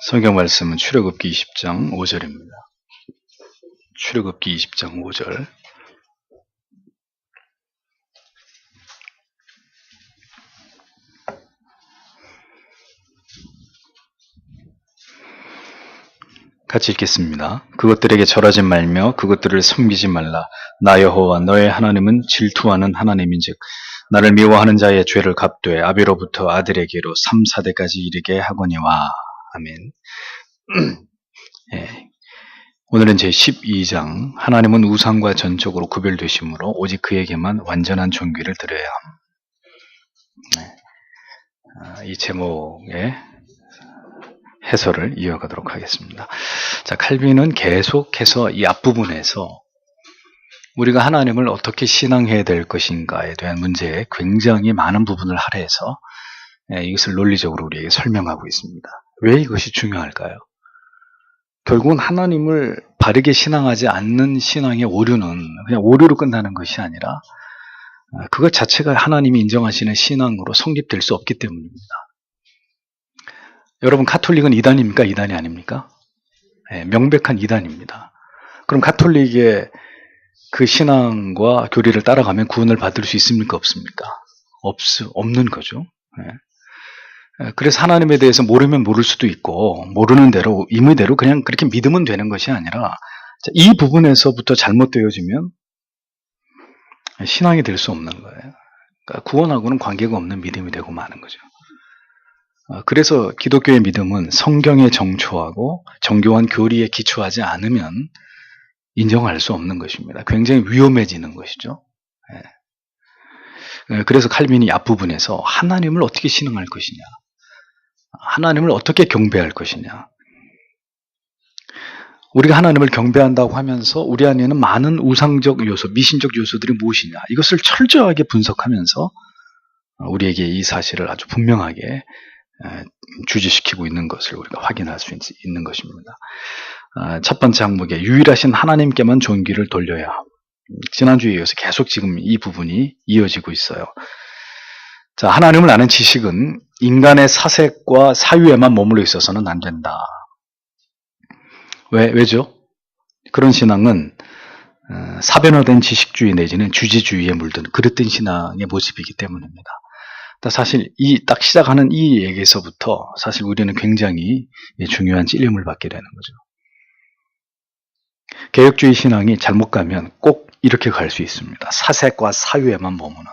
성경 말씀은 출애굽기 20장 5절입니다. 출애굽기 20장 5절. 같이 읽겠습니다. 그것들에게 절하지 말며 그것들을 섬기지 말라. 나 여호와 너의 하나님은 질투하는 하나님인즉 나를 미워하는 자의 죄를 갚되 아비로부터 아들에게로 3, 4대까지 이르게 하거니와. 아멘. 예. 오늘은 제12장 하나님은 우상과 전적으로 구별되심으로 오직 그에게만 완전한 존귀를 드려야 함. 이 제목의 해설을 이어가도록 하겠습니다. 자, 칼빈은 계속해서 이 앞부분에서 우리가 하나님을 어떻게 신앙해야 될 것인가에 대한 문제에 굉장히 많은 부분을 할애해서 이것을 논리적으로 우리에게 설명하고 있습니다. 왜 이것이 중요할까요? 결국은 하나님을 바르게 신앙하지 않는 신앙의 오류는 그냥 오류로 끝나는 것이 아니라 그것 자체가 하나님이 인정하시는 신앙으로 성립될 수 없기 때문입니다. 여러분, 가톨릭은 이단입니까? 이단이 아닙니까? 네, 명백한 이단입니다. 그럼 가톨릭의 그 신앙과 교리를 따라가면 구원을 받을 수 있습니까? 없습니까? 없는 거죠. 네. 그래서 하나님에 대해서 모르면 모를 수도 있고 모르는 대로 임의대로 그냥 그렇게 믿으면 되는 것이 아니라 이 부분에서부터 잘못되어지면 신앙이 될 수 없는 거예요. 그러니까 구원하고는 관계가 없는 믿음이 되고 마는 거죠. 그래서 기독교의 믿음은 성경에 정초하고 정교한 교리에 기초하지 않으면 인정할 수 없는 것입니다. 굉장히 위험해지는 것이죠. 그래서 칼빈이 앞부분에서 하나님을 어떻게 신앙할 것이냐, 하나님을 어떻게 경배할 것이냐, 우리가 하나님을 경배한다고 하면서 우리 안에는 많은 우상적 요소, 미신적 요소들이 무엇이냐, 이것을 철저하게 분석하면서 우리에게 이 사실을 아주 분명하게 주지시키고 있는 것을 우리가 확인할 수 있는 것입니다. 첫 번째 항목에 유일하신 하나님께만 존귀를 돌려야 함. 지난주에 이어서 계속 지금 이 부분이 이어지고 있어요. 자, 하나님을 아는 지식은 인간의 사색과 사유에만 머물러 있어서는 안 된다. 왜죠? 그런 신앙은 사변화된 지식주의 내지는 주지주의에 물든 그릇된 신앙의 모습이기 때문입니다. 사실 딱 시작하는 이 얘기에서부터 사실 우리는 굉장히 중요한 찔림을 받게 되는 거죠. 개혁주의 신앙이 잘못 가면 꼭 이렇게 갈 수 있습니다. 사색과 사유에만 머무는,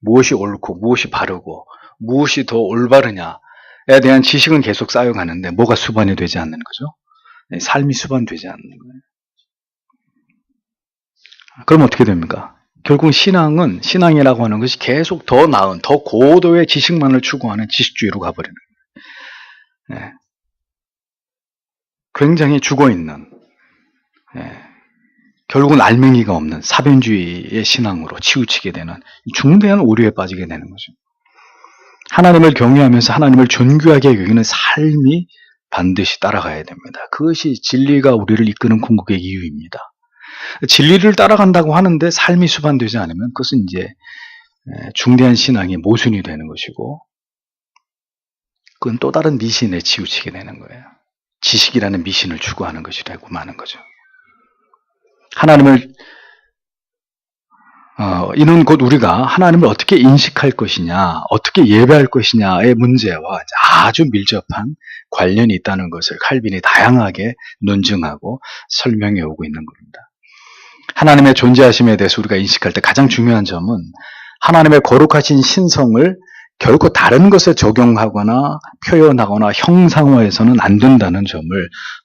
무엇이 옳고 무엇이 바르고 무엇이 더 올바르냐에 대한 지식은 계속 쌓여가는데 뭐가 수반이 되지 않는 거죠. 삶이 수반되지 않는 거예요. 그럼 어떻게 됩니까? 결국 신앙이라고 하는 것이 계속 더 나은, 더 고도의 지식만을 추구하는 지식주의로 가버리는 거예요. 굉장히 죽어있는, 결국은 알맹이가 없는 사변주의의 신앙으로 치우치게 되는 중대한 오류에 빠지게 되는 거죠. 하나님을 경외하면서 하나님을 존귀하게 여기는 삶이 반드시 따라가야 됩니다. 그것이 진리가 우리를 이끄는 궁극의 이유입니다. 진리를 따라간다고 하는데 삶이 수반되지 않으면 그것은 이제 중대한 신앙의 모순이 되는 것이고, 그건 또 다른 미신에 치우치게 되는 거예요. 지식이라는 미신을 추구하는 것이 되고 마는 거죠. 하나님을 이는 곧 우리가 하나님을 어떻게 인식할 것이냐, 어떻게 예배할 것이냐의 문제와 아주 밀접한 관련이 있다는 것을 칼빈이 다양하게 논증하고 설명해 오고 있는 겁니다. 하나님의 존재하심에 대해서 우리가 인식할 때 가장 중요한 점은 하나님의 거룩하신 신성을 결코 다른 것에 적용하거나 표현하거나 형상화해서는 안 된다는 점을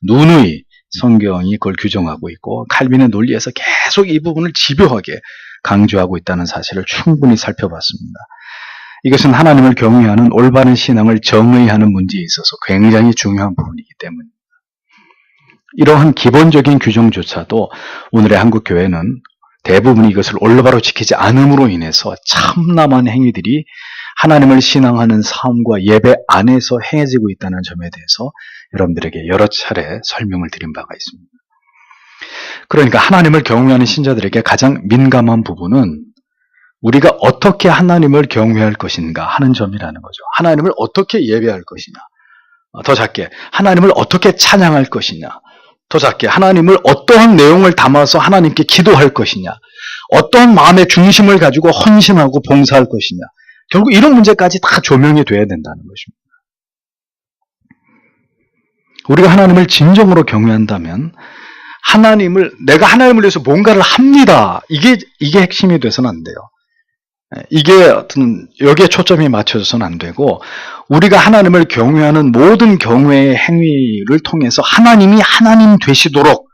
누누이 성경이 그걸 규정하고 있고, 칼빈의 논리에서 계속 이 부분을 집요하게 강조하고 있다는 사실을 충분히 살펴봤습니다. 이것은 하나님을 경외하는 올바른 신앙을 정의하는 문제에 있어서 굉장히 중요한 부분이기 때문입니다. 이러한 기본적인 규정조차도 오늘의 한국교회는 대부분이 이것을 올바로 지키지 않음으로 인해서 참남한 행위들이 하나님을 신앙하는 삶과 예배 안에서 행해지고 있다는 점에 대해서 여러분들에게 여러 차례 설명을 드린 바가 있습니다. 그러니까 하나님을 경외하는 신자들에게 가장 민감한 부분은 우리가 어떻게 하나님을 경외할 것인가 하는 점이라는 거죠. 하나님을 어떻게 예배할 것이냐. 더 작게 하나님을 어떻게 찬양할 것이냐, 더 작게 하나님을 어떠한 내용을 담아서 하나님께 기도할 것이냐, 어떠한 마음의 중심을 가지고 헌신하고 봉사할 것이냐, 결국 이런 문제까지 다 조명이 돼야 된다는 것입니다. 우리가 하나님을 진정으로 경외한다면 내가 하나님을 위해서 뭔가를 합니다. 이게 핵심이 돼서는 안 돼요. 이게 여기에 초점이 맞춰져서는 안 되고, 우리가 하나님을 경외하는 모든 경외의 행위를 통해서 하나님이 하나님 되시도록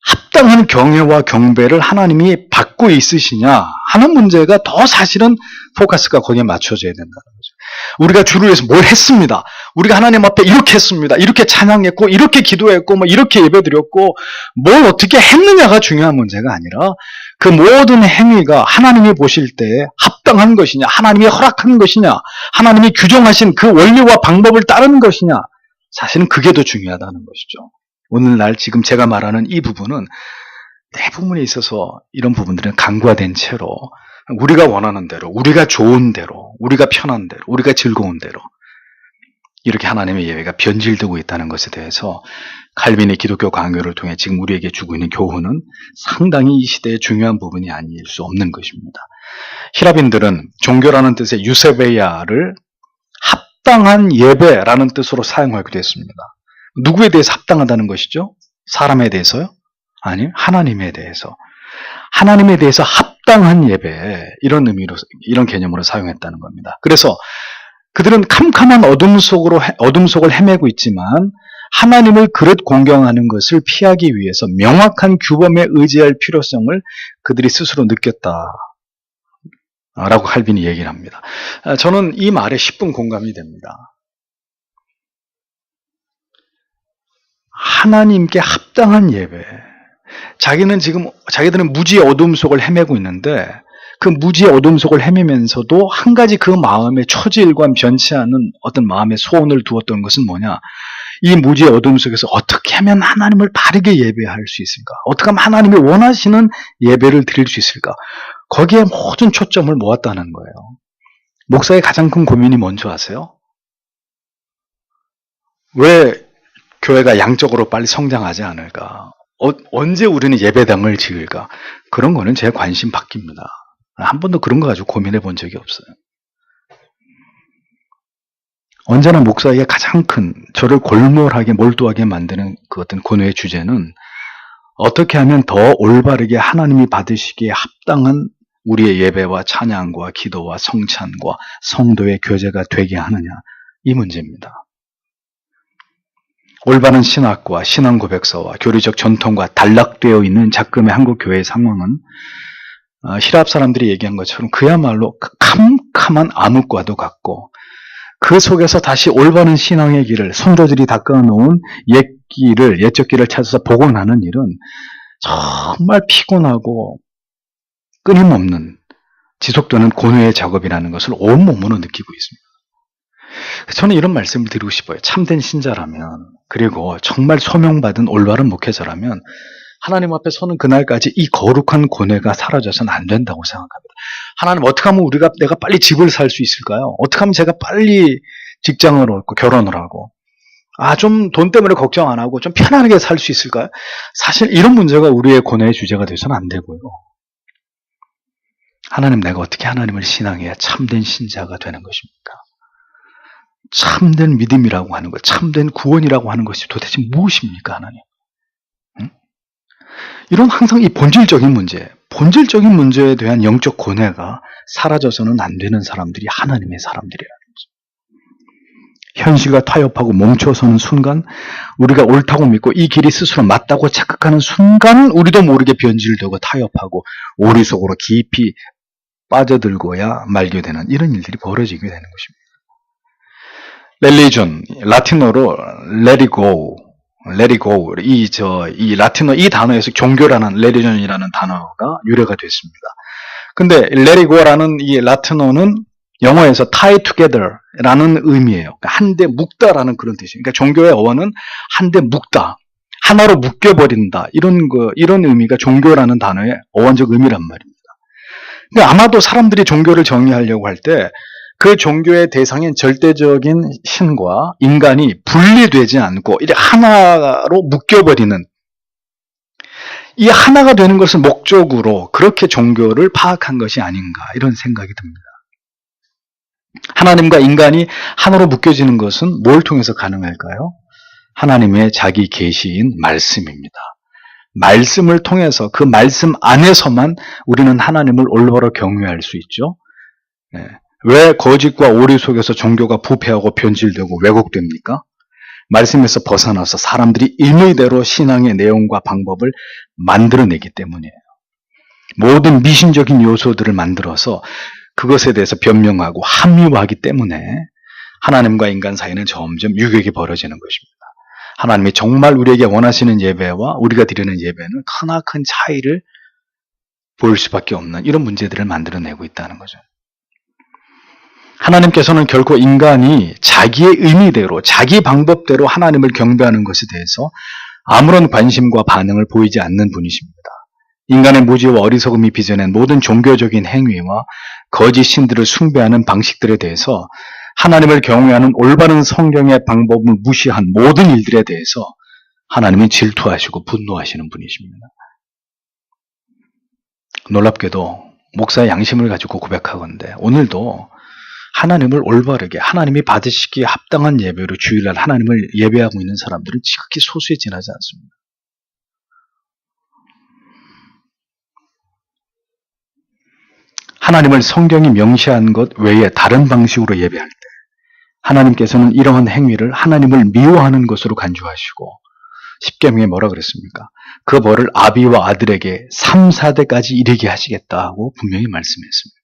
합당한 경외와 경배를 하나님이 받고 있으시냐 하는 문제가 더 사실은 포커스가 거기에 맞춰져야 된다는 거죠. 우리가 주를 위해서 뭘 했습니다. 우리가 하나님 앞에 이렇게 했습니다. 이렇게 찬양했고, 이렇게 기도했고, 이렇게 예배드렸고, 뭘 어떻게 했느냐가 중요한 문제가 아니라 그 모든 행위가 하나님이 보실 때 합당한 것이냐, 하나님이 허락한 것이냐, 하나님이 규정하신 그 원리와 방법을 따르는 것이냐, 사실은 그게 더 중요하다는 것이죠. 오늘날 지금 제가 말하는 이 부분은 대부분에 있어서 이런 부분들은 간과된 채로 우리가 원하는 대로, 우리가 좋은 대로, 우리가 편한 대로, 우리가 즐거운 대로 이렇게 하나님의 예배가 변질되고 있다는 것에 대해서 칼빈의 기독교 강요를 통해 지금 우리에게 주고 있는 교훈은 상당히 이 시대의 중요한 부분이 아닐 수 없는 것입니다. 히라빈들은 종교라는 뜻의 유세베야를 합당한 예배라는 뜻으로 사용하기도 했습니다. 누구에 대해서 합당하다는 것이죠? 사람에 대해서요? 아니요, 하나님에 대해서. 하나님에 대해서 합당한 예배, 이런 의미로, 이런 개념으로 사용했다는 겁니다. 그래서 그들은 캄캄한 어둠 속을 헤매고 있지만 하나님을 그릇 공경하는 것을 피하기 위해서 명확한 규범에 의지할 필요성을 그들이 스스로 느꼈다 라고 칼빈이 얘기를 합니다. 저는 이 말에 10분 공감이 됩니다. 하나님께 합당한 예배. 자기들은 무지의 어둠 속을 헤매고 있는데, 그 무지의 어둠 속을 헤매면서도 한 가지 그 마음의 초지일관 변치 않은 어떤 마음의 소원을 두었던 것은 뭐냐? 이 무지의 어둠 속에서 어떻게 하면 하나님을 바르게 예배할 수 있을까? 어떻게 하면 하나님이 원하시는 예배를 드릴 수 있을까? 거기에 모든 초점을 모았다는 거예요. 목사의 가장 큰 고민이 뭔지 아세요? 왜 교회가 양적으로 빨리 성장하지 않을까? 언제 우리는 예배당을 지을까? 그런 거는 제 관심 바뀝니다. 한 번도 그런 거 가지고 고민해 본 적이 없어요. 언제나 목사에게 가장 큰, 저를 골몰하게 몰두하게 만드는 그 어떤 고뇌의 주제는 어떻게 하면 더 올바르게 하나님이 받으시기에 합당한 우리의 예배와 찬양과 기도와 성찬과 성도의 교제가 되게 하느냐, 이 문제입니다. 올바른 신학과 신앙 고백서와 교리적 전통과 단락되어 있는 작금의 한국 교회의 상황은 히랍 사람들이 얘기한 것처럼 그야말로 캄캄한 암흑과도 같고, 그 속에서 다시 올바른 신앙의 길을, 선조들이 닦아놓은 옛적 길을 찾아서 복원하는 일은 정말 피곤하고 끊임없는 지속되는 고뇌의 작업이라는 것을 온몸으로 느끼고 있습니다. 저는 이런 말씀을 드리고 싶어요. 참된 신자라면, 그리고 정말 소명받은 올바른 목회자라면 하나님 앞에 서는 그날까지 이 거룩한 고뇌가 사라져서는 안 된다고 생각합니다. 하나님, 어떻게 하면 내가 빨리 집을 살 수 있을까요? 어떻게 하면 제가 빨리 직장을 얻고 결혼을 하고, 좀 돈 때문에 걱정 안 하고 좀 편안하게 살 수 있을까요? 사실 이런 문제가 우리의 고뇌의 주제가 돼서는 안 되고요. 하나님, 내가 어떻게 하나님을 신앙해야 참된 신자가 되는 것입니까? 참된 믿음이라고 하는 것, 참된 구원이라고 하는 것이 도대체 무엇입니까, 하나님? 이런 항상 이 본질적인 문제에 대한 영적 고뇌가 사라져서는 안 되는 사람들이 하나님의 사람들이라는 거죠. 현실과 타협하고 멈춰서는 순간, 우리가 옳다고 믿고 이 길이 스스로 맞다고 착각하는 순간 우리도 모르게 변질되고 타협하고 오리 속으로 깊이 빠져들고야 말게 되는 이런 일들이 벌어지게 되는 것입니다. 렐리전, 라틴어로 let it go, 이 라틴어 이 단어에서 종교라는 렐리전이라는 단어가 유래가 됐습니다. 근데 let it go라는 이 라틴어는 영어에서 tie together라는 의미예요. 한데 묶다라는 그런 뜻이에요. 그러니까 종교의 어원은 한데 묶다, 하나로 묶여버린다, 이런 의미가 종교라는 단어의 어원적 의미란 말입니다. 근데 아마도 사람들이 종교를 정의하려고 할 때 그 종교의 대상인 절대적인 신과 인간이 분리되지 않고 이렇게 하나로 묶여버리는, 이 하나가 되는 것을 목적으로 그렇게 종교를 파악한 것이 아닌가, 이런 생각이 듭니다. 하나님과 인간이 하나로 묶여지는 것은 뭘 통해서 가능할까요? 하나님의 자기 계시인 말씀입니다. 말씀을 통해서, 그 말씀 안에서만 우리는 하나님을 올바로 경외할 수 있죠. 네. 왜 거짓과 오리 속에서 종교가 부패하고 변질되고 왜곡됩니까? 말씀에서 벗어나서 사람들이 임의대로 신앙의 내용과 방법을 만들어내기 때문이에요. 모든 미신적인 요소들을 만들어서 그것에 대해서 변명하고 합리화하기 때문에 하나님과 인간 사이는 점점 유격이 벌어지는 것입니다. 하나님이 정말 우리에게 원하시는 예배와 우리가 드리는 예배는 크나큰 차이를 보일 수밖에 없는 이런 문제들을 만들어내고 있다는 거죠. 하나님께서는 결코 인간이 자기의 의미대로, 자기 방법대로 하나님을 경배하는 것에 대해서 아무런 관심과 반응을 보이지 않는 분이십니다. 인간의 무지와 어리석음이 빚어낸 모든 종교적인 행위와 거짓 신들을 숭배하는 방식들에 대해서, 하나님을 경외하는 올바른 성경의 방법을 무시한 모든 일들에 대해서 하나님이 질투하시고 분노하시는 분이십니다. 놀랍게도 목사의 양심을 가지고 고백하건대 오늘도 하나님을 올바르게, 하나님이 받으시기에 합당한 예배로 주일날 하나님을 예배하고 있는 사람들은 지극히 소수에 지나지 않습니다. 하나님을 성경이 명시한 것 외에 다른 방식으로 예배할 때 하나님께서는 이러한 행위를 하나님을 미워하는 것으로 간주하시고, 십계명에 뭐라 그랬습니까? 그 벌을 아비와 아들에게 3, 4대까지 이르게 하시겠다고 분명히 말씀했습니다.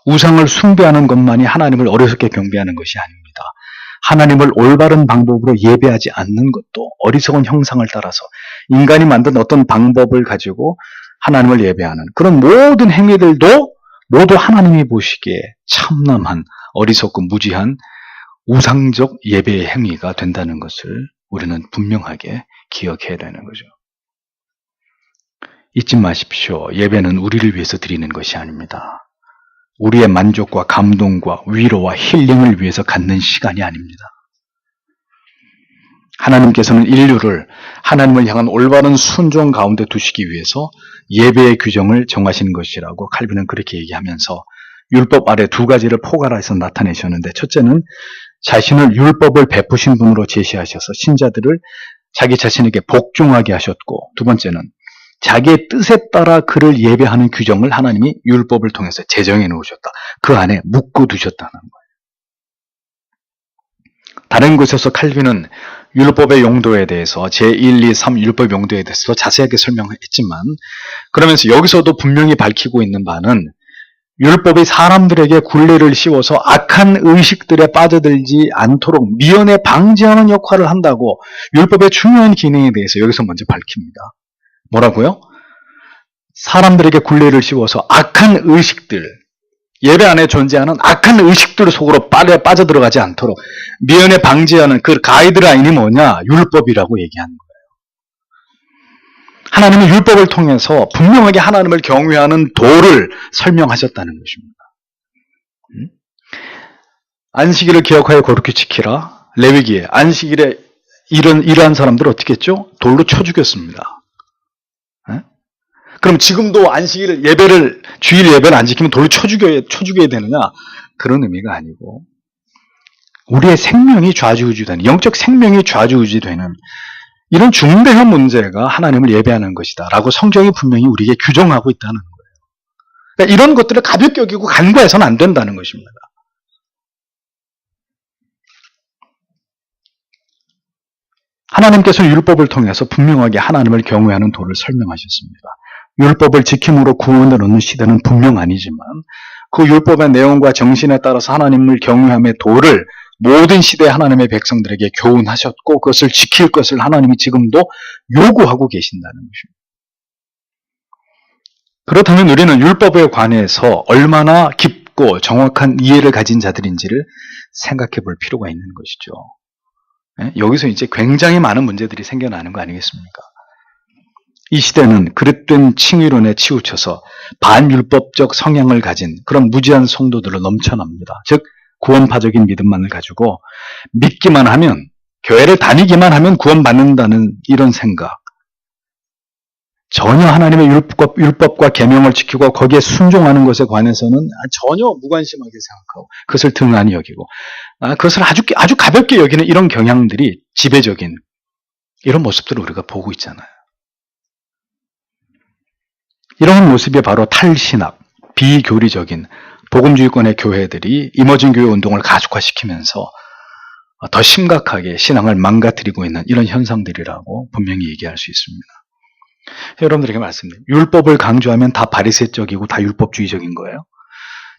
우상을 숭배하는 것만이 하나님을 어리석게 경배하는 것이 아닙니다. 하나님을 올바른 방법으로 예배하지 않는 것도 어리석은 형상을 따라서 인간이 만든 어떤 방법을 가지고 하나님을 예배하는 그런 모든 행위들도 모두 하나님이 보시기에 참남한, 어리석고 무지한 우상적 예배의 행위가 된다는 것을 우리는 분명하게 기억해야 되는 거죠. 잊지 마십시오. 예배는 우리를 위해서 드리는 것이 아닙니다. 우리의 만족과 감동과 위로와 힐링을 위해서 갖는 시간이 아닙니다. 하나님께서는 인류를 하나님을 향한 올바른 순종 가운데 두시기 위해서 예배의 규정을 정하신 것이라고 칼빈은 그렇게 얘기하면서 율법 아래 두 가지를 포괄해서 나타내셨는데, 첫째는 자신을 율법을 베푸신 분으로 제시하셔서 신자들을 자기 자신에게 복종하게 하셨고, 두 번째는 자기의 뜻에 따라 그를 예배하는 규정을 하나님이 율법을 통해서 제정해 놓으셨다. 그 안에 묶어 두셨다는 거예요. 다른 곳에서 칼빈은 율법의 용도에 대해서 제1, 2, 3 율법 용도에 대해서 자세하게 설명했지만, 그러면서 여기서도 분명히 밝히고 있는 바는 율법이 사람들에게 굴레를 씌워서 악한 의식들에 빠져들지 않도록 미연에 방지하는 역할을 한다고 율법의 중요한 기능에 대해서 여기서 먼저 밝힙니다. 뭐라고요? 사람들에게 굴레를 씌워서 악한 의식들, 예배 안에 존재하는 악한 의식들 속으로 빠져들어가지 않도록 미연에 방지하는 그 가이드라인이 뭐냐? 율법이라고 얘기하는 거예요. 하나님은 율법을 통해서 분명하게 하나님을 경외하는 도를 설명하셨다는 것입니다. 안식일을 기억하여 거룩히 지키라. 레위기에 안식일에 이러한 사람들을 어떻게 했죠? 돌로 쳐 죽였습니다. 그럼 지금도 안식일 예배를, 주일 예배를 안 지키면 돌로 쳐 죽여야 되느냐? 그런 의미가 아니고, 우리의 생명이 좌지우지되는, 영적 생명이 좌지우지되는 이런 중대한 문제가 하나님을 예배하는 것이다 라고 성경이 분명히 우리에게 규정하고 있다는 거예요. 그러니까 이런 것들을 가볍게 여기고 간과해서는 안 된다는 것입니다. 하나님께서는 율법을 통해서 분명하게 하나님을 경외하는 도를 설명하셨습니다. 율법을 지킴으로 구원을 얻는 시대는 분명 아니지만 그 율법의 내용과 정신에 따라서 하나님을 경외함의 도를 모든 시대 하나님의 백성들에게 교훈하셨고, 그것을 지킬 것을 하나님이 지금도 요구하고 계신다는 것입니다. 그렇다면 우리는 율법에 관해서 얼마나 깊고 정확한 이해를 가진 자들인지를 생각해 볼 필요가 있는 것이죠. 여기서 이제 굉장히 많은 문제들이 생겨나는 거 아니겠습니까? 이 시대는 그릇된 칭의론에 치우쳐서 반율법적 성향을 가진 그런 무지한 성도들로 넘쳐납니다. 즉 구원파적인 믿음만을 가지고 믿기만 하면, 교회를 다니기만 하면 구원받는다는 이런 생각, 전혀 하나님의 율법과 계명을 지키고 거기에 순종하는 것에 관해서는 전혀 무관심하게 생각하고 그것을 등한히 여기고 그것을 아주 가볍게 여기는 이런 경향들이 지배적인 이런 모습들을 우리가 보고 있잖아요. 이런 모습이 바로 탈신학, 비교리적인 복음주의권의 교회들이 이머징 교회 운동을 가속화시키면서 더 심각하게 신앙을 망가뜨리고 있는 이런 현상들이라고 분명히 얘기할 수 있습니다. 여러분들에게 말씀드립니다. 율법을 강조하면 다 바리새적이고 다 율법주의적인 거예요.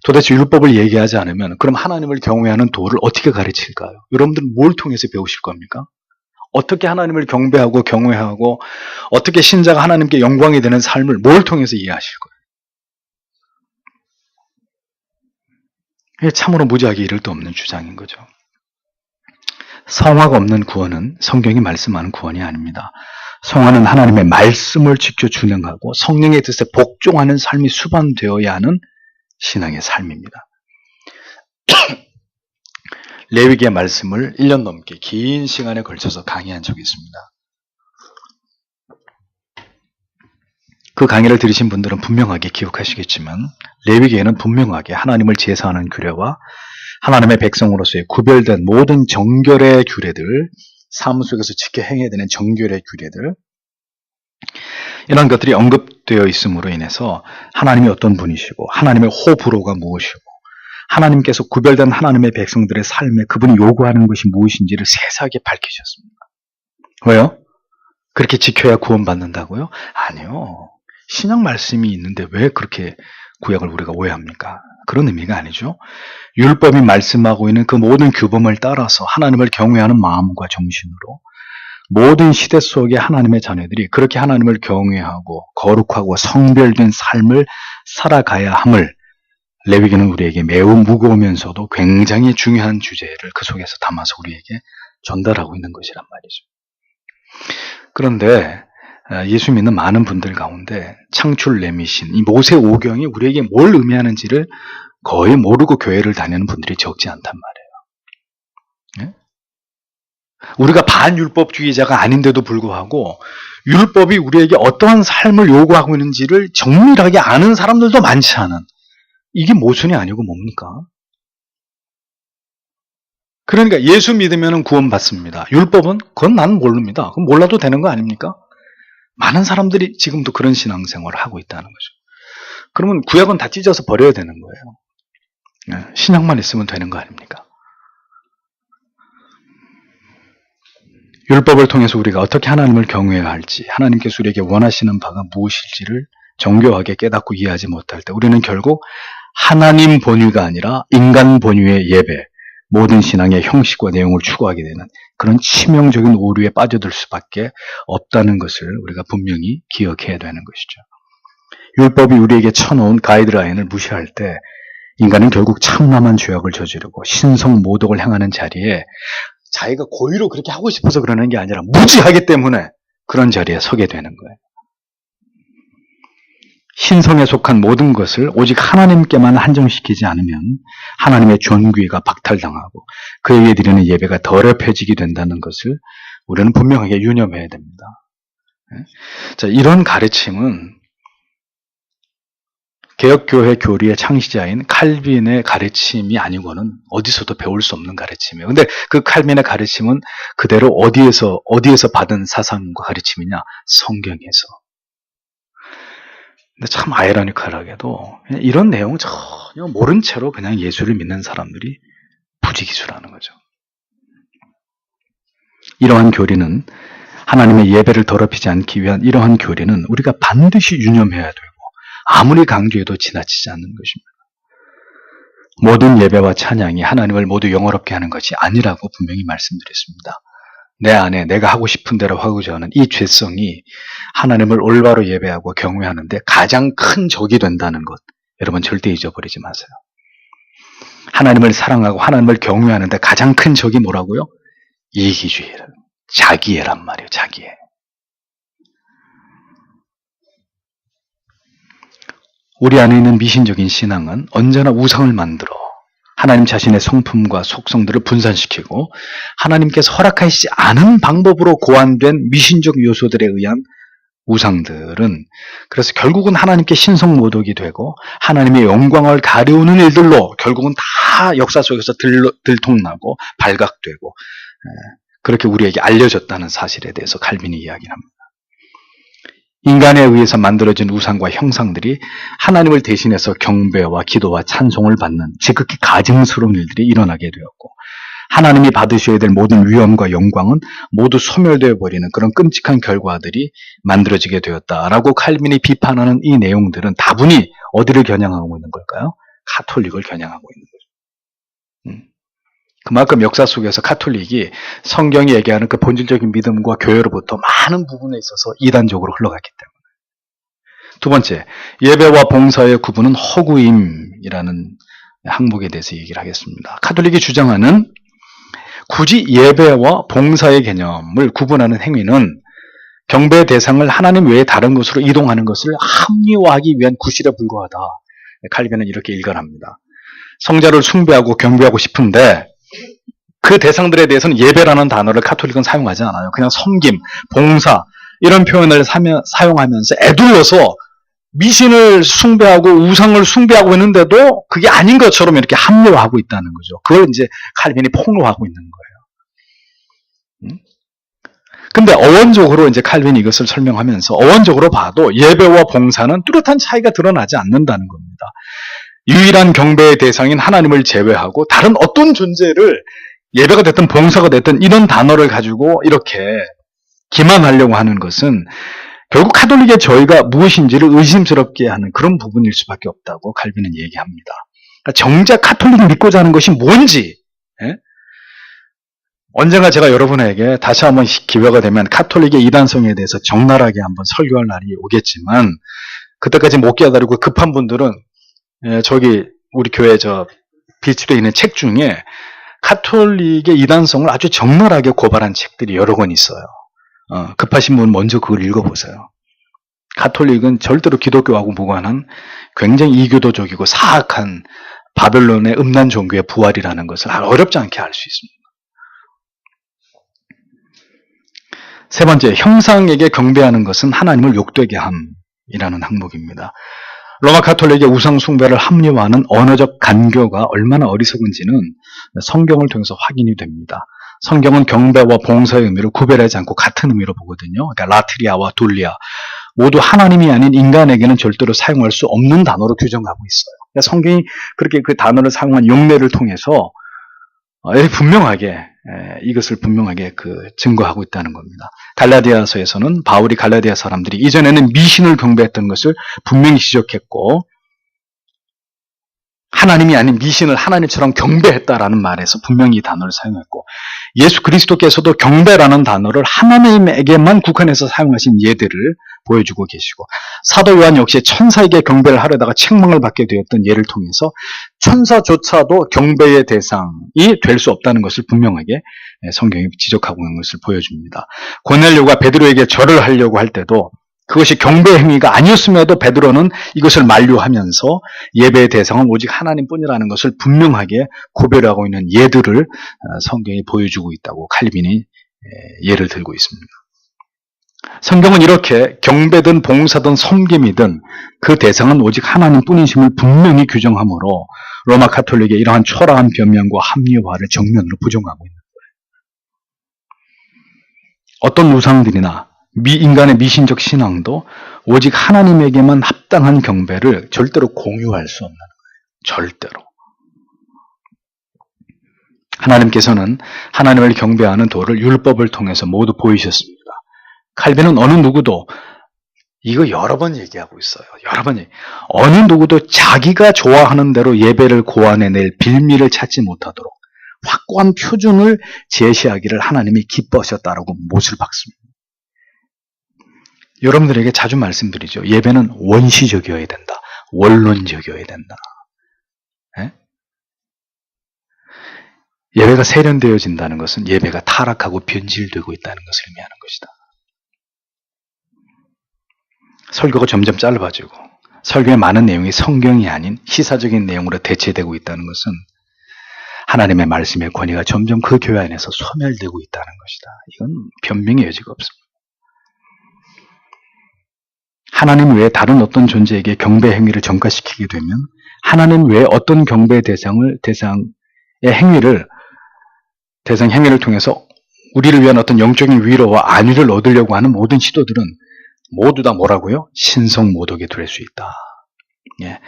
도대체 율법을 얘기하지 않으면 그럼 하나님을 경외하는 도를 어떻게 가르칠까요? 여러분들은 뭘 통해서 배우실 겁니까? 어떻게 하나님을 경배하고 경외하고 어떻게 신자가 하나님께 영광이 되는 삶을 뭘 통해서 이해하실 거예요? 이게 참으로 무지하게 이를 데 없는 주장인 거죠. 성화가 없는 구원은 성경이 말씀하는 구원이 아닙니다. 성화는 하나님의 말씀을 지켜 준행하고 성령의 뜻에 복종하는 삶이 수반되어야 하는 신앙의 삶입니다. 레위기의 말씀을 1년 넘게 긴 시간에 걸쳐서 강의한 적이 있습니다. 그 강의를 들으신 분들은 분명하게 기억하시겠지만 레위기에는 분명하게 하나님을 제사하는 규례와 하나님의 백성으로서의 구별된 모든 정결의 규례들, 삶 속에서 지켜 행해야 되는 정결의 규례들, 이런 것들이 언급되어 있음으로 인해서 하나님이 어떤 분이시고 하나님의 호불호가 무엇이고 하나님께서 구별된 하나님의 백성들의 삶에 그분이 요구하는 것이 무엇인지를 세세하게 밝히셨습니다. 왜요? 그렇게 지켜야 구원받는다고요? 아니요. 신약 말씀이 있는데 왜 그렇게 구약을 우리가 오해합니까? 그런 의미가 아니죠. 율법이 말씀하고 있는 그 모든 규범을 따라서 하나님을 경외하는 마음과 정신으로 모든 시대 속의 하나님의 자녀들이 그렇게 하나님을 경외하고 거룩하고 성별된 삶을 살아가야 함을 레위기는 우리에게 매우 무거우면서도 굉장히 중요한 주제를 그 속에서 담아서 우리에게 전달하고 있는 것이란 말이죠. 그런데 예수 믿는 많은 분들 가운데 창출 레미신, 이 모세 오경이 우리에게 뭘 의미하는지를 거의 모르고 교회를 다니는 분들이 적지 않단 말이에요. 우리가 반율법주의자가 아닌데도 불구하고 율법이 우리에게 어떠한 삶을 요구하고 있는지를 정밀하게 아는 사람들도 많지 않은, 이게 모순이 아니고 뭡니까? 그러니까 예수 믿으면 구원받습니다. 율법은 그건 나는 모릅니다. 그건 몰라도 되는 거 아닙니까? 많은 사람들이 지금도 그런 신앙생활을 하고 있다는 거죠. 그러면 구약은 다 찢어서 버려야 되는 거예요. 신약만 있으면 되는 거 아닙니까? 율법을 통해서 우리가 어떻게 하나님을 경외해야 할지, 하나님께서 우리에게 원하시는 바가 무엇일지를 정교하게 깨닫고 이해하지 못할 때 우리는 결국 하나님 본위가 아니라 인간 본위의 예배, 모든 신앙의 형식과 내용을 추구하게 되는 그런 치명적인 오류에 빠져들 수밖에 없다는 것을 우리가 분명히 기억해야 되는 것이죠. 율법이 우리에게 쳐놓은 가이드라인을 무시할 때 인간은 결국 참남한 죄악을 저지르고 신성 모독을 행하는 자리에 자기가 고의로 그렇게 하고 싶어서 그러는 게 아니라 무지하기 때문에 그런 자리에 서게 되는 거예요. 신성에 속한 모든 것을 오직 하나님께만 한정시키지 않으면 하나님의 존귀가 박탈당하고 그에 의해 드리는 예배가 더럽혀지게 된다는 것을 우리는 분명하게 유념해야 됩니다. 자, 이런 가르침은 개혁교회 교리의 창시자인 칼빈의 가르침이 아니고는 어디서도 배울 수 없는 가르침이에요. 근데 그 칼빈의 가르침은 그대로 어디에서 받은 사상과 가르침이냐? 성경에서. 근데 참 아이러니컬하게도 이런 내용을 전혀 모른 채로 그냥 예수를 믿는 사람들이 부지기수라는 거죠. 이러한 교리는 하나님의 예배를 더럽히지 않기 위한 이러한 교리는 우리가 반드시 유념해야 되고 아무리 강조해도 지나치지 않는 것입니다. 모든 예배와 찬양이 하나님을 모두 영화롭게 하는 것이 아니라고 분명히 말씀드렸습니다. 내 안에 내가 하고 싶은 대로 하고자 하는 이 죄성이 하나님을 올바로 예배하고 경외하는데 가장 큰 적이 된다는 것, 여러분 절대 잊어버리지 마세요. 하나님을 사랑하고 하나님을 경외하는데 가장 큰 적이 뭐라고요? 이기주의란, 자기애란 말이에요. 자기애. 우리 안에 있는 미신적인 신앙은 언제나 우상을 만들어 하나님 자신의 성품과 속성들을 분산시키고 하나님께서 허락하시지 않은 방법으로 고안된 미신적 요소들에 의한 우상들은 그래서 결국은 하나님께 신성모독이 되고 하나님의 영광을 가려우는 일들로 결국은 다 역사 속에서 들통나고 발각되고 그렇게 우리에게 알려졌다는 사실에 대해서 칼빈이 이야기합니다. 인간에 의해서 만들어진 우상과 형상들이 하나님을 대신해서 경배와 기도와 찬송을 받는 지극히 가증스러운 일들이 일어나게 되었고 하나님이 받으셔야 될 모든 위엄과 영광은 모두 소멸되어 버리는 그런 끔찍한 결과들이 만들어지게 되었다라고 칼빈이 비판하는 이 내용들은 다분히 어디를 겨냥하고 있는 걸까요? 가톨릭을 겨냥하고 있는 거죠. 그만큼 역사 속에서 가톨릭이 성경이 얘기하는 그 본질적인 믿음과 교회로부터 많은 부분에 있어서 이단적으로 흘러갔기 때문에. 두 번째, 예배와 봉사의 구분은 허구임이라는 항목에 대해서 얘기를 하겠습니다. 가톨릭이 주장하는 굳이 예배와 봉사의 개념을 구분하는 행위는 경배의 대상을 하나님 외에 다른 곳으로 이동하는 것을 합리화하기 위한 구실에 불과하다. 칼빈은 이렇게 일관합니다. 성자를 숭배하고 경배하고 싶은데 그 대상들에 대해서는 예배라는 단어를 가톨릭은 사용하지 않아요. 그냥 섬김, 봉사 이런 표현을 사용하면서 애둘러서 미신을 숭배하고 우상을 숭배하고 있는데도 그게 아닌 것처럼 이렇게 합리화하고 있다는 거죠. 그걸 이제 칼빈이 폭로하고 있는 거예요. 근데 어원적으로 이제 칼빈이 이것을 설명하면서 어원적으로 봐도 예배와 봉사는 뚜렷한 차이가 드러나지 않는다는 겁니다. 유일한 경배의 대상인 하나님을 제외하고 다른 어떤 존재를 예배가 됐든 봉사가 됐든 이런 단어를 가지고 이렇게 기만하려고 하는 것은 결국 가톨릭의 저희가 무엇인지를 의심스럽게 하는 그런 부분일 수밖에 없다고 칼빈은 얘기합니다. 그러니까 정작 가톨릭이 믿고자 하는 것이 뭔지 언젠가 제가 여러분에게 다시 한번 기회가 되면 가톨릭의 이단성에 대해서 적나라하게 한번 설교할 날이 오겠지만 그때까지 못 기다리고 급한 분들은 저기 우리 교회 비치되어 있는 책 중에 가톨릭의 이단성을 아주 적나라하게 고발한 책들이 여러 권 있어요. 급하신 분 먼저 그걸 읽어보세요. 가톨릭은 절대로 기독교하고 무관한 굉장히 이교도적이고 사악한 바벨론의 음란 종교의 부활이라는 것을 어렵지 않게 알 수 있습니다. 세 번째, 형상에게 경배하는 것은 하나님을 욕되게 함이라는 항목입니다. 로마 가톨릭의 우상 숭배를 합리화하는 언어적 간교가 얼마나 어리석은지는 성경을 통해서 확인이 됩니다. 성경은 경배와 봉사의 의미를 구별하지 않고 같은 의미로 보거든요. 그러니까 라트리아와 돌리아 모두 하나님이 아닌 인간에게는 절대로 사용할 수 없는 단어로 규정하고 있어요. 그러니까 성경이 그렇게 그 단어를 사용한 용례를 통해서 이것을 분명하게 증거하고 있다는 겁니다. 갈라디아서에서는 바울이 갈라디아 사람들이 이전에는 미신을 경배했던 것을 분명히 지적했고 하나님이 아닌 미신을 하나님처럼 경배했다라는 말에서 분명히 이 단어를 사용했고 예수 그리스도께서도 경배라는 단어를 하나님에게만 국한해서 사용하신 예들을 보여주고 계시고 사도 요한 역시 천사에게 경배를 하려다가 책망을 받게 되었던 예를 통해서 천사조차도 경배의 대상이 될 수 없다는 것을 분명하게 성경이 지적하고 있는 것을 보여줍니다. 고넬료가 베드로에게 절을 하려고 할 때도 그것이 경배 행위가 아니었음에도 베드로는 이것을 만류하면서 예배의 대상은 오직 하나님뿐이라는 것을 분명하게 구별하고 있는 예들을 성경이 보여주고 있다고 칼빈이 예를 들고 있습니다. 성경은 이렇게 경배든 봉사든 섬김이든 그 대상은 오직 하나님뿐이심을 분명히 규정하므로 로마 가톨릭의 이러한 초라한 변명과 합리화를 정면으로 부정하고 있는 거예요. 어떤 우상들이나 인간의 미신적 신앙도 오직 하나님에게만 합당한 경배를 절대로 공유할 수 없는 거예요. 절대로. 하나님께서는 하나님을 경배하는 도를 율법을 통해서 모두 보이셨습니다. 칼빈은 어느 누구도 이거 여러 번 얘기하고 있어요. 여러 번 어느 누구도 자기가 좋아하는 대로 예배를 고안해낼 빌미를 찾지 못하도록 확고한 표준을 제시하기를 하나님이 기뻐하셨다라고 못을 박습니다. 여러분들에게 자주 말씀드리죠. 예배는 원시적이어야 된다. 원론적이어야 된다. 예배가 세련되어진다는 것은 예배가 타락하고 변질되고 있다는 것을 의미하는 것이다. 설교가 점점 짧아지고 설교의 많은 내용이 성경이 아닌 시사적인 내용으로 대체되고 있다는 것은 하나님의 말씀의 권위가 점점 그 교회 안에서 소멸되고 있다는 것이다. 이건 변명의 여지가 없습니다. 하나님 외에 다른 어떤 존재에게 경배 행위를 전가시키게 되면 하나님 외에 어떤 경배 대상의 행위를 통해서 우리를 위한 어떤 영적인 위로와 안위를 얻으려고 하는 모든 시도들은 모두 다 뭐라고요? 신성모독에 들을 수 있다. 예.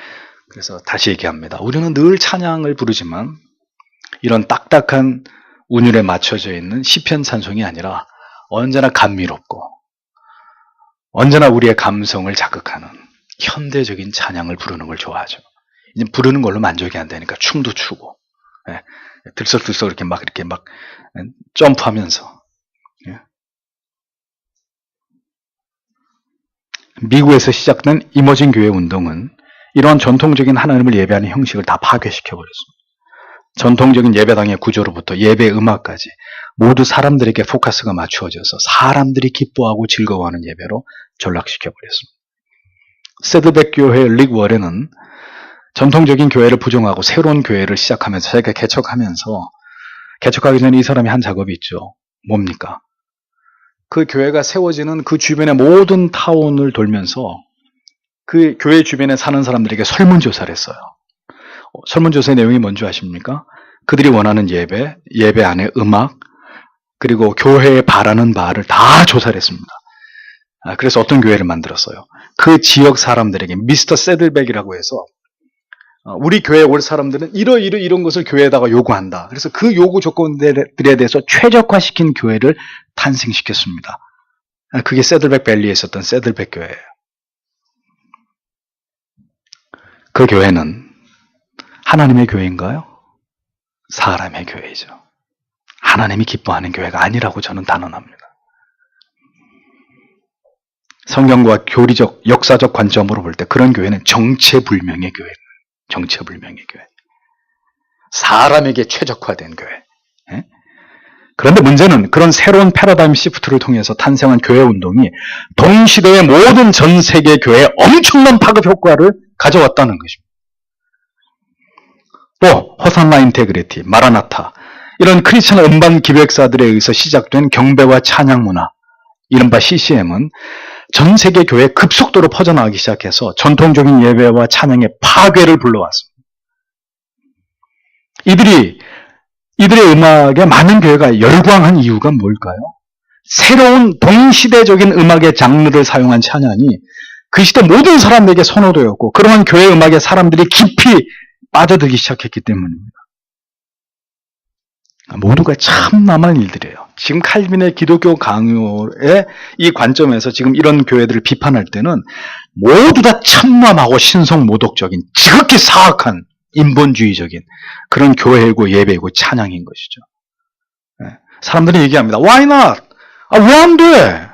그래서 다시 얘기합니다. 우리는 늘 찬양을 부르지만 이런 딱딱한 운율에 맞춰져 있는 시편 찬송이 아니라 언제나 감미롭고 언제나 우리의 감성을 자극하는 현대적인 찬양을 부르는 걸 좋아하죠. 이제 부르는 걸로 만족이 안 되니까 춤도 추고, 예. 들썩들썩 이렇게 막 점프하면서. 예. 미국에서 시작된 이머징 교회 운동은 이러한 전통적인 하나님을 예배하는 형식을 다 파괴시켜버렸습니다. 전통적인 예배당의 구조로부터 예배 음악까지 모두 사람들에게 포커스가 맞추어져서 사람들이 기뻐하고 즐거워하는 예배로 전락시켜버렸습니다. 세드백 교회 릭 워렌은 전통적인 교회를 부정하고 새로운 교회를 시작하면서 자기가 개척하기 전에 이 사람이 한 작업이 있죠. 뭡니까? 그 교회가 세워지는 그 주변의 모든 타운을 돌면서 그 교회 주변에 사는 사람들에게 설문조사를 했어요. 설문조사의 내용이 뭔지 아십니까? 그들이 원하는 예배 안에 음악, 그리고 교회에 바라는 바를 다 조사를 했습니다. 그래서 어떤 교회를 만들었어요. 그 지역 사람들에게 미스터 세들백이라고 해서 우리 교회에 올 사람들은 이런 것을 교회에다가 요구한다. 그래서 그 요구 조건들에 대해서 최적화시킨 교회를 탄생시켰습니다. 그게 세들백 밸리에 있었던 세들백 교회예요. 그 교회는 하나님의 교회인가요? 사람의 교회이죠. 하나님이 기뻐하는 교회가 아니라고 저는 단언합니다. 성경과 교리적, 역사적 관점으로 볼 때 그런 교회는 정체불명의 교회입니다. 정체불명의 교회. 사람에게 최적화된 교회. 예? 그런데 문제는 그런 새로운 패러다임 시프트를 통해서 탄생한 교회 운동이 동시대의 모든 전 세계 교회에 엄청난 파급 효과를 가져왔다는 것입니다. 또 호산나 인테그리티, 마라나타 이런 크리스천 음반 기획사들에 의해서 시작된 경배와 찬양 문화, 이른바 CCM은 전 세계 교회에 급속도로 퍼져나가기 시작해서 전통적인 예배와 찬양의 파괴를 불러왔습니다. 이들의 음악에 많은 교회가 열광한 이유가 뭘까요? 새로운 동시대적인 음악의 장르를 사용한 찬양이 그 시대 모든 사람들에게 선호되었고 그러한 교회 음악에 사람들이 깊이 빠져들기 시작했기 때문입니다. 모두가 참남한 일들이에요. 지금 칼빈의 기독교 강요의 이 관점에서 지금 이런 교회들을 비판할 때는 모두 다 참남하고 신성모독적인 지극히 사악한 인본주의적인 그런 교회이고 예배이고 찬양인 것이죠. 사람들이 얘기합니다. Why not? 왜 안 돼?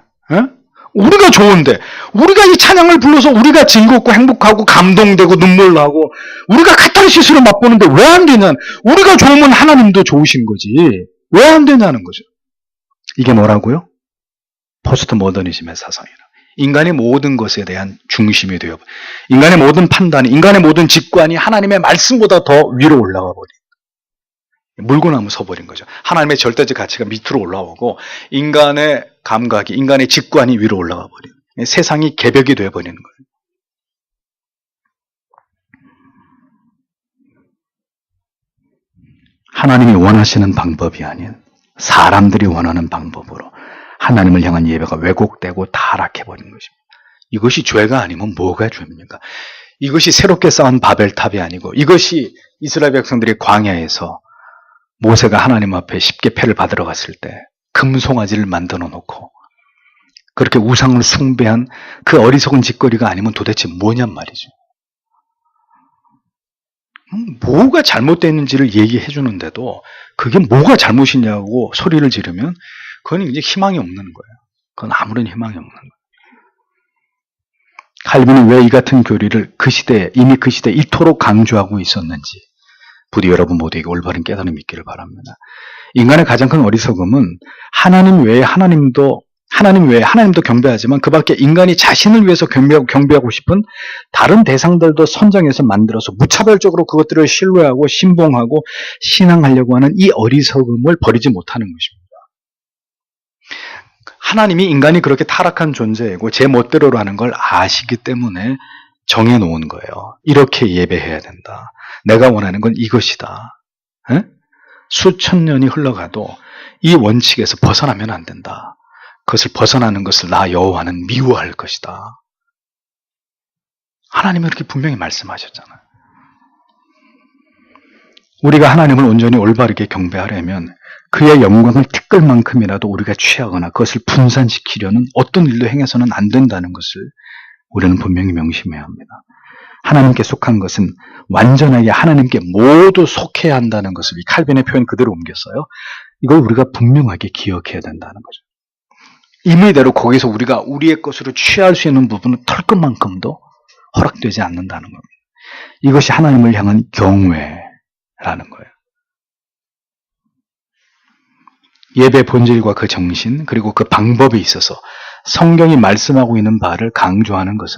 우리가 좋은데, 우리가 이 찬양을 불러서 우리가 즐겁고 행복하고 감동되고 눈물 나고 우리가 카타르시스를 맛보는데 왜 안 되냐? 우리가 좋으면 하나님도 좋으신 거지. 왜 안 되냐는 거죠. 이게 뭐라고요? 포스트 모더니즘의 사상이라. 인간의 모든 것에 대한 중심이 되어, 인간의 모든 판단이, 인간의 모든 직관이 하나님의 말씀보다 더 위로 올라가 버린, 물고나무 서버린 거죠. 하나님의 절대적 가치가 밑으로 올라오고 인간의 감각이, 인간의 직관이 위로 올라가 버린, 세상이 개벽이 되어버리는 거예요. 하나님이 원하시는 방법이 아닌 사람들이 원하는 방법으로 하나님을 향한 예배가 왜곡되고 타락해버린 것입니다. 이것이 죄가 아니면 뭐가 죄입니까? 이것이 새롭게 쌓은 바벨탑이 아니고 이것이 이스라엘 백성들이 광야에서 모세가 하나님 앞에 십계패를 받으러 갔을 때 금송아지를 만들어 놓고 그렇게 우상을 숭배한 그 어리석은 짓거리가 아니면 도대체 뭐냔 말이죠. 뭐가 잘못됐는지를 얘기해 주는데도 그게 뭐가 잘못이냐고 소리를 지르면 그건 이제 희망이 없는 거예요. 그건 아무런 희망이 없는 거예요. 칼빈은 왜 이 같은 교리를 이미 그 시대에 이토록 강조하고 있었는지 부디 여러분 모두에게 올바른 깨달음이 있기를 바랍니다. 인간의 가장 큰 어리석음은 하나님 외에 하나님도 하나님 외에 하나님도 경배하지만 그 밖에 인간이 자신을 위해서 경배하고 싶은 다른 대상들도 선정해서 만들어서 무차별적으로 그것들을 신뢰하고 신봉하고 신앙하려고 하는 이 어리석음을 버리지 못하는 것입니다. 하나님이 인간이 그렇게 타락한 존재이고 제 멋대로 하는 걸 아시기 때문에 정해놓은 거예요. 이렇게 예배해야 된다. 내가 원하는 건 이것이다. 에? 수천 년이 흘러가도 이 원칙에서 벗어나면 안 된다. 그것을 벗어나는 것을 나 여호와는 미워할 것이다. 하나님은 이렇게 분명히 말씀하셨잖아요. 우리가 하나님을 온전히 올바르게 경배하려면 그의 영광을 티끌 만큼이라도 우리가 취하거나 그것을 분산시키려는 어떤 일도 행해서는 안 된다는 것을 우리는 분명히 명심해야 합니다. 하나님께 속한 것은 완전하게 하나님께 모두 속해야 한다는 것을 이 칼빈의 표현 그대로 옮겼어요. 이걸 우리가 분명하게 기억해야 된다는 거죠. 임의대로 거기서 우리가 우리의 것으로 취할 수 있는 부분은 털끝만큼도 허락되지 않는다는 겁니다. 이것이 하나님을 향한 경외라는 거예요. 예배 본질과 그 정신 그리고 그 방법에 있어서 성경이 말씀하고 있는 바를 강조하는 것은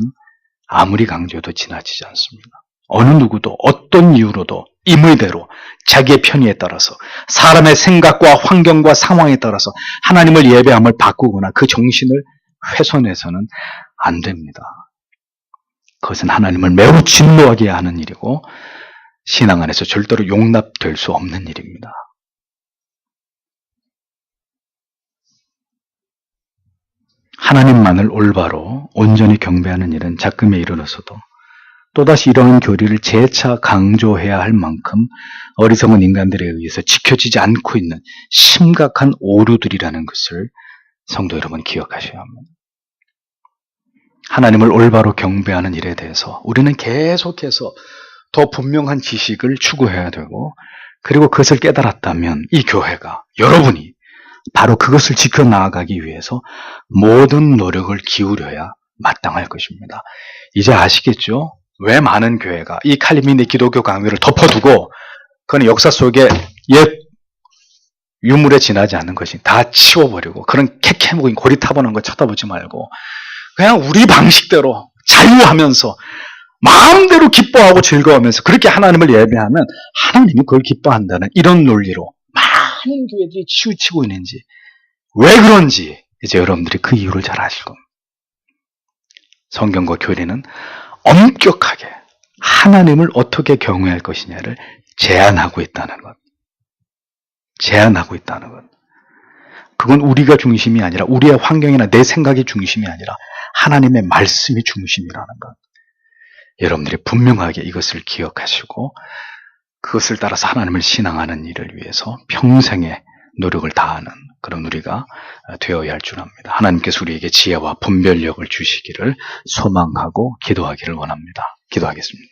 아무리 강조해도 지나치지 않습니다. 어느 누구도 어떤 이유로도 임의대로 자기의 편의에 따라서 사람의 생각과 환경과 상황에 따라서 하나님을 예배함을 바꾸거나 그 정신을 훼손해서는 안 됩니다. 그것은 하나님을 매우 진노하게 하는 일이고 신앙 안에서 절대로 용납될 수 없는 일입니다. 하나님만을 올바로 온전히 경배하는 일은 작금에 이르러서도 또다시 이러한 교리를 재차 강조해야 할 만큼 어리석은 인간들에 의해서 지켜지지 않고 있는 심각한 오류들이라는 것을 성도 여러분 기억하셔야 합니다. 하나님을 올바로 경배하는 일에 대해서 우리는 계속해서 더 분명한 지식을 추구해야 되고 그리고 그것을 깨달았다면 이 교회가 여러분이 바로 그것을 지켜나가기 위해서 모든 노력을 기울여야 마땅할 것입니다. 이제 아시겠죠? 왜 많은 교회가 이 칼빈의 기독교 강의를 덮어두고 그건 역사 속에 옛 유물에 지나지 않는 것이 다 치워버리고 그런 캐캐묵은 고리타분한 거 쳐다보지 말고 그냥 우리 방식대로 자유하면서 마음대로 기뻐하고 즐거워하면서 그렇게 하나님을 예배하면 하나님이 그걸 기뻐한다는 이런 논리로 많은 교회들이 치우치고 있는지 왜 그런지 이제 여러분들이 그 이유를 잘 아실 겁니다. 성경과 교리는 엄격하게 하나님을 어떻게 경외할 것이냐를 제한하고 있다는 것. 제한하고 있다는 것. 그건 우리가 중심이 아니라 우리의 환경이나 내 생각이 중심이 아니라 하나님의 말씀이 중심이라는 것. 여러분들이 분명하게 이것을 기억하시고 그것을 따라서 하나님을 신앙하는 일을 위해서 평생의 노력을 다하는 그런 우리가 되어야 할 줄 압니다. 하나님께서 우리에게 지혜와 분별력을 주시기를 소망하고 기도하기를 원합니다. 기도하겠습니다.